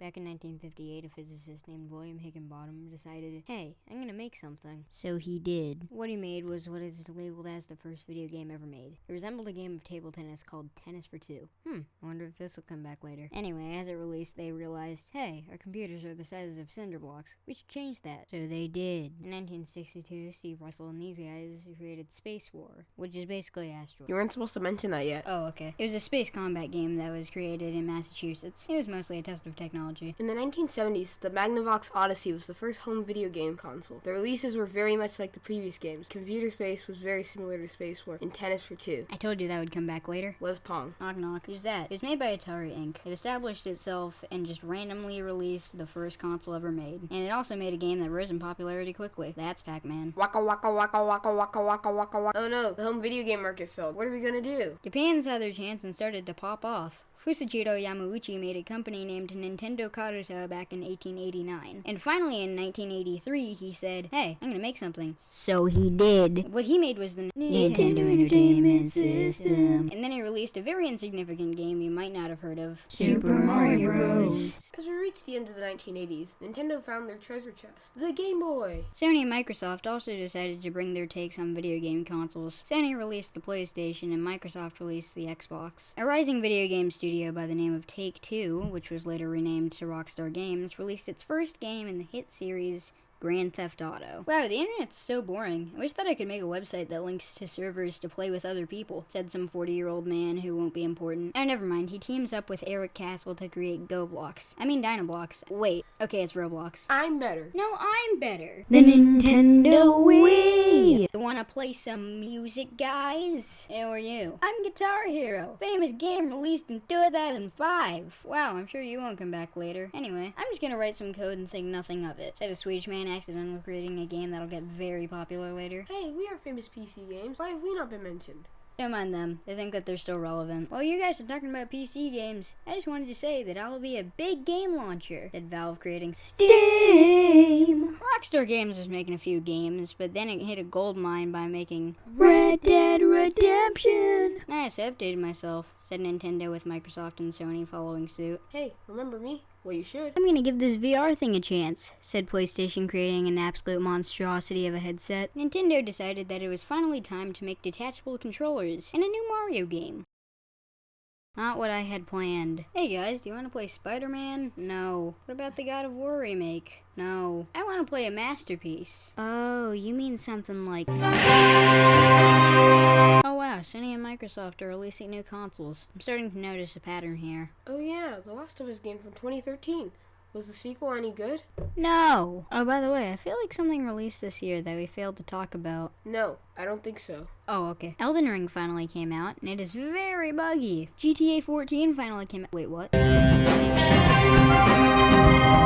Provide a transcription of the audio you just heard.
Back in 1958, a physicist named William Higginbottom decided, hey, I'm gonna make something. So he did. What he made was what is labeled as the first video game ever made. It resembled a game of table tennis called Tennis for Two. I wonder if this will come back later. Anyway, as it released, they realized, hey, our computers are the sizes of cinder blocks. We should change that. So they did. In 1962, Steve Russell and these guys created Space War, which is basically Asteroid. You weren't supposed to mention that yet. Oh, okay. It was a space combat game that was created in Massachusetts. It was mostly a test of technology. In the 1970s, the Magnavox Odyssey was the first home video game console. The releases were very much like the previous games. Computer Space was very similar to Space War, and Tennis for Two I told you that would come back later. was Pong. Knock knock. Who's that? It was made by Atari Inc. It established itself and just randomly released the first console ever made. And it also made a game that rose in popularity quickly. That's Pac-Man. Waka waka waka waka waka waka waka waka. Oh no, the home video game market failed. What are we gonna do? Japan saw their chance and started to pop off. Fusajiro Yamauchi made a company named Nintendo Karuta back in 1889. And finally in 1983, he said, hey, I'm gonna make something. So he did. What he made was the Nintendo Entertainment System. And then he released a very insignificant game you might not have heard of. Super Mario Bros. As we reached the end of the 1980s, Nintendo found their treasure chest, the Game Boy. Sony and Microsoft also decided to bring their takes on video game consoles. Sony released the PlayStation and Microsoft released the Xbox. A rising video game studio by the name of Take-Two, which was later renamed to Rockstar Games, released its first game in the hit series Grand Theft Auto. Wow, the internet's so boring. I wish that I could make a website that links to servers to play with other people, said some 40-year-old man who won't be important. Oh, never mind. He teams up with Eric Castle to create GoBlocks. I mean Dinoblocks. Wait, okay, it's Roblox. I'm better. No, I'm better. The Nintendo Wii! You wanna play some music, guys? Who are you? I'm Guitar Hero. Famous game released in 2005. Wow, I'm sure you won't come back later. Anyway, I'm just gonna write some code and think nothing of it, said a Swedish man accidentally creating a game that'll get very popular later. Hey, we are famous PC games. Why have we not been mentioned? Don't mind them. They think that they're still relevant. While you guys are talking about PC games, I just wanted to say that I'll be a big game launcher, said Valve, creating Steam. Rockstar Games was making a few games, but then it hit a gold mine by making Red Dead Redemption. Nice, I updated myself, said Nintendo, with Microsoft and Sony following suit. Hey, remember me? Well, you should. I'm gonna give this VR thing a chance, said PlayStation, creating an absolute monstrosity of a headset. Nintendo decided that it was finally time to make detachable controllers and a new Mario game. Not what I had planned. Hey guys, do you want to play Spider-Man? No. What about the God of War remake? No. I want to play a masterpiece. Oh, you mean something like... Oh wow, Sony and Microsoft are releasing new consoles. I'm starting to notice a pattern here. Oh yeah, the Last of Us game from 2013. Was the sequel any good? No! Oh, by the way, I feel like something released this year that we failed to talk about. No, I don't think so. Oh, okay. Elden Ring finally came out, and it is very buggy. GTA 14 finally came out. Wait, what?